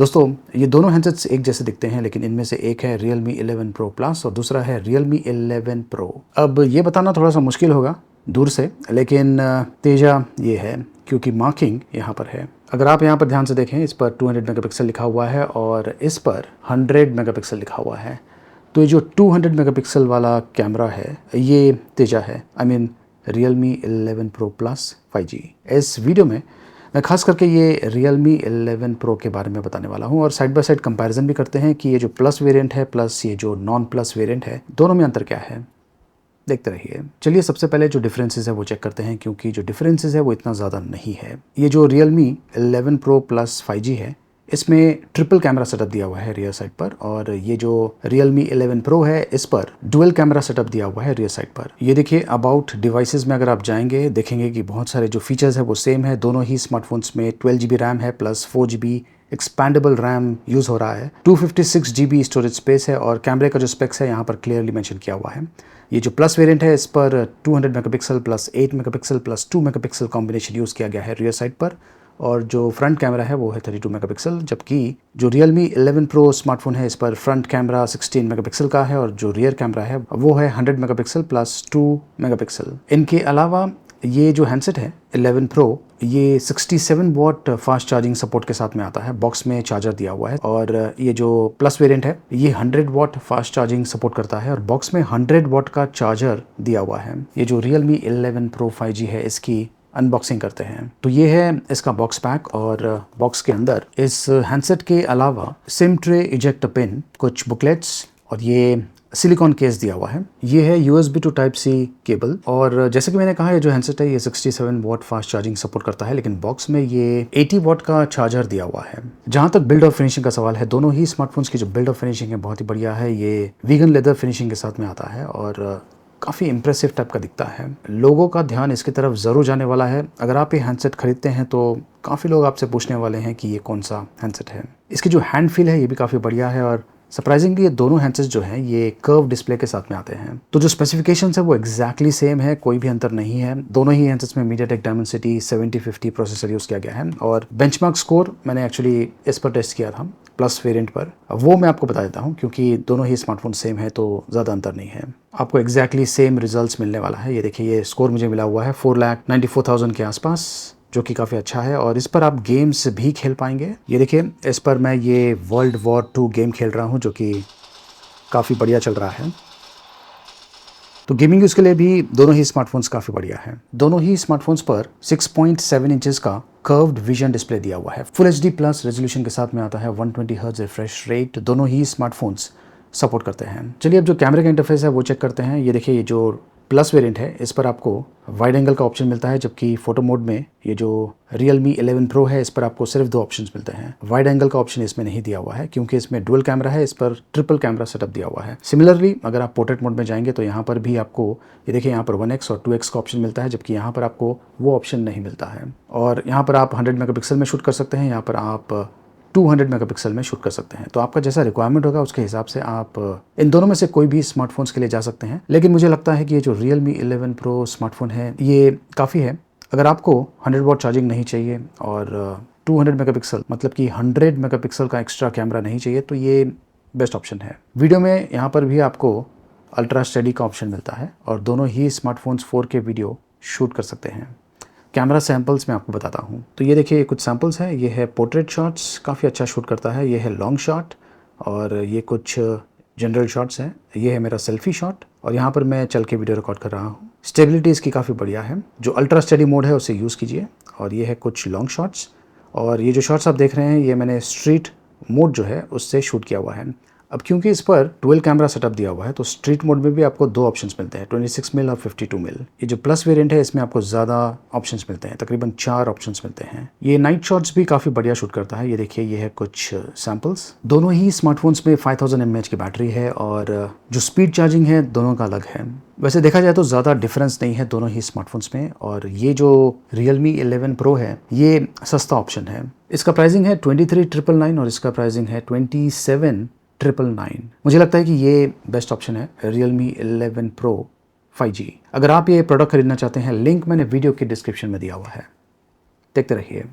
दोस्तों ये दोनों हैंडसेट्स एक जैसे दिखते हैं, लेकिन इनमें से एक है Realme 11 Pro Plus और दूसरा है Realme 11 Pro। अब ये बताना थोड़ा सा मुश्किल होगा दूर से, लेकिन तेजा ये है क्योंकि मार्किंग यहाँ पर है। अगर आप यहाँ पर ध्यान से देखें, इस पर 200 मेगापिक्सल लिखा हुआ है और इस पर 100 मेगापिक्सल लिखा हुआ है। तो ये जो 200 मेगापिक्सल वाला कैमरा है ये तेजा है, I mean Realme 11 Pro Plus 5G। इस वीडियो में मैं खास करके ये Realme 11 Pro के बारे में बताने वाला हूँ और साइड बाय साइड कंपैरिजन भी करते हैं कि ये जो प्लस वेरिएंट है प्लस ये जो नॉन प्लस वेरिएंट है, दोनों में अंतर क्या है। देखते रहिए। चलिए सबसे पहले जो डिफरेंसेस है वो चेक करते हैं, क्योंकि जो डिफरेंसेस है वो इतना ज़्यादा नहीं है। ये जो Realme 11 Pro Plus 5G है, इसमें ट्रिपल कैमरा सेटअप दिया हुआ है रियर साइड पर, और ये जो Realme 11 Pro है इस पर डुअल कैमरा सेटअप दिया हुआ है रियर साइड पर। ये देखिए, अबाउट डिवाइसेस में अगर आप जाएंगे देखेंगे कि बहुत सारे जो फीचर्स है वो सेम है। दोनों ही स्मार्टफोन्स में 12 GB रैम है plus 4 GB expandable RAM use हो रहा है। 256 GB स्टोरेज स्पेस है और कैमरे का जो स्पेक्स है यहाँ पर क्लियरली मेंशन किया हुआ है। ये जो प्लस वेरिएंट है इस पर 200 megapixel plus 8 megapixel plus 2 megapixel combination use किया गया है रियर साइड पर, और जो फ्रंट कैमरा है वो है 32 मेगापिक्सल, जबकि जो Realme 11 Pro स्मार्टफोन है इस पर फ्रंट कैमरा 16 मेगापिक्सल का है और जो रियर कैमरा है वो है 100 मेगापिक्सल प्लस 2 मेगापिक्सल। इनके अलावा ये जो हैंडसेट है 11 Pro ये 67 वॉट फास्ट चार्जिंग सपोर्ट के साथ में आता है। बॉक्स में चार्जर दिया हुआ है। और ये जो प्लस वेरिएंट है ये 100 वॉट फास्ट चार्जिंग सपोर्ट करता है और बॉक्स में 100 वॉट का चार्जर दिया हुआ है। ये जो Realme 11 Pro 5G है इसकी अनबॉक्सिंग करते हैं। तो ये है इसका बॉक्स पैक, और बॉक्स के अंदर इस हैंडसेट के अलावा सिम ट्रे, इजेक्ट पिन, कुछ बुकलेट्स और ये सिलिकॉन केस दिया हुआ है। ये है USB to Type C cable, और जैसे कि मैंने कहा ये जो हैंडसेट है ये 67 वॉट फास्ट चार्जिंग सपोर्ट करता है, लेकिन बॉक्स में ये 80 वॉट का चार्जर दिया हुआ है। जहां तक बिल्ड और फिनिशिंग का सवाल है, दोनों ही स्मार्टफोन्स की जो बिल्ड और फिनिशिंग है बहुत ही बढ़िया है। ये वीगन लेदर फिनिशिंग के साथ में आता है और काफ़ी इंप्रेसिव टाइप का दिखता है। लोगों का ध्यान इसकी तरफ ज़रूर जाने वाला है। अगर आप ये हैंडसेट खरीदते हैं तो काफ़ी लोग आपसे पूछने वाले हैं कि ये कौन सा हैंडसेट है। इसकी जो हैंड फील है ये भी काफ़ी बढ़िया है, और सरप्राइजिंगली ये दोनों हैंडसेट्स जो हैं ये कर्व डिस्प्ले के साथ में आते हैं। तो जो स्पेसिफिकेशंस है वो एग्जैक्टली सेम है, कोई भी अंतर नहीं है। दोनों ही हैंडसेट्स में MediaTek Dimensity 7050 प्रोसेसर यूज़ किया गया है, और बेंचमार्क स्कोर मैंने एक्चुअली इस पर टेस्ट किया था प्लस वेरिएंट पर, वो मैं आपको बता देता हूँ क्योंकि दोनों ही स्मार्टफोन सेम है तो ज़्यादा अंतर नहीं है। आपको एग्जैक्टली सेम रिजल्ट्स मिलने वाला है। ये देखिए, ये स्कोर मुझे मिला हुआ है 4,94,000 के आसपास, जो कि काफ़ी अच्छा है, और इस पर आप गेम्स भी खेल पाएंगे। ये देखिए, इस पर मैं ये वर्ल्ड वॉर 2 गेम खेल रहा हूँ जो कि काफ़ी बढ़िया चल रहा है। तो गेमिंग यूज़ के लिए भी दोनों ही स्मार्टफोन्स काफ़ी बढ़िया हैं। दोनों ही स्मार्टफोन्स पर 6.7 इंचेस का कर्व्ड विजन डिस्प्ले दिया हुआ है। फुल HD प्लस रेजोल्यूशन के साथ में आता है। 120 हर्ट्ज रिफ्रेश रेट दोनों ही स्मार्टफोन्स सपोर्ट करते हैं। चलिए अब जो कैमरे का इंटरफेस है वो चेक करते हैं। ये देखिए, ये जो प्लस वेरिएंट है इस पर आपको वाइड एंगल का ऑप्शन मिलता है, जबकि फोटो मोड में ये जो Realme 11 Pro है इस पर आपको सिर्फ 2 ऑप्शंस मिलते हैं। वाइड एंगल का ऑप्शन इसमें नहीं दिया हुआ है क्योंकि इसमें डुअल कैमरा है, इस पर ट्रिपल कैमरा सेटअप दिया हुआ है। सिमिलरली अगर आप पोर्ट्रेट मोड में जाएंगे तो यहाँ पर भी आपको ये देखिए, यहाँ पर 1x और 2x का ऑप्शन मिलता है, जबकि यहाँ पर आपको वो ऑप्शन नहीं मिलता है। और यहाँ पर आप 100 मेगापिक्सल में शूट कर सकते हैं, यहाँ पर आप 200 मेगापिक्सल में शूट कर सकते हैं। तो आपका जैसा रिक्वायरमेंट होगा उसके हिसाब से आप इन दोनों में से कोई भी स्मार्टफोन्स के लिए जा सकते हैं। लेकिन मुझे लगता है कि ये जो Realme 11 Pro स्मार्टफोन है ये काफ़ी है। अगर आपको 100 वॉट चार्जिंग नहीं चाहिए और 200 मेगापिक्सल मतलब कि 100 मेगापिक्सल का एक्स्ट्रा कैमरा नहीं चाहिए तो ये बेस्ट ऑप्शन है। वीडियो में यहाँ पर भी आपको अल्ट्रा स्टडी का ऑप्शन मिलता है और दोनों ही स्मार्टफोन्स 4K वीडियो शूट कर सकते हैं। कैमरा सैम्पल्स मैं आपको बताता हूँ। तो ये देखिए, कुछ सैम्पल्स हैं। ये है पोर्ट्रेट शॉट्स, काफ़ी अच्छा शूट करता है। ये है लॉन्ग शॉट, और ये कुछ जनरल शॉट्स हैं। ये है मेरा सेल्फी शॉट, और यहाँ पर मैं चल के वीडियो रिकॉर्ड कर रहा हूँ। स्टेबिलिटी इसकी काफ़ी बढ़िया है। जो अल्ट्रा स्टडी मोड है उसे यूज़ कीजिए। और ये है कुछ लॉन्ग शॉट्स, और ये जो शॉट्स आप देख रहे हैं ये मैंने स्ट्रीट मोड जो है उससे शूट किया हुआ है। अब क्योंकि इस पर डुअल कैमरा सेटअप दिया हुआ है तो स्ट्रीट मोड में भी आपको 2 ऑप्शंस मिलते हैं, 26 मिल और 52 मिल। ये जो प्लस वेरिएंट है इसमें आपको ज़्यादा ऑप्शंस मिलते हैं, तकरीबन 4 ऑप्शंस मिलते हैं। ये नाइट शॉट्स भी काफ़ी बढ़िया शूट करता है। ये देखिए, ये है कुछ सैम्पल्स। दोनों ही स्मार्टफोन्स में 5000 mAh की बैटरी है, और जो स्पीड चार्जिंग है दोनों का अलग है। वैसे देखा जाए तो ज़्यादा डिफरेंस नहीं है दोनों ही स्मार्टफोन्स में। और ये जो Realme 11 Pro है ये सस्ता ऑप्शन है। इसका प्राइसिंग है 23,999 और इसका प्राइसिंग है 27,999। मुझे लगता है कि ये बेस्ट ऑप्शन है Realme 11 Pro 5G। अगर आप ये प्रोडक्ट खरीदना चाहते हैं, लिंक मैंने वीडियो के डिस्क्रिप्शन में दिया हुआ है। देखते रहिए।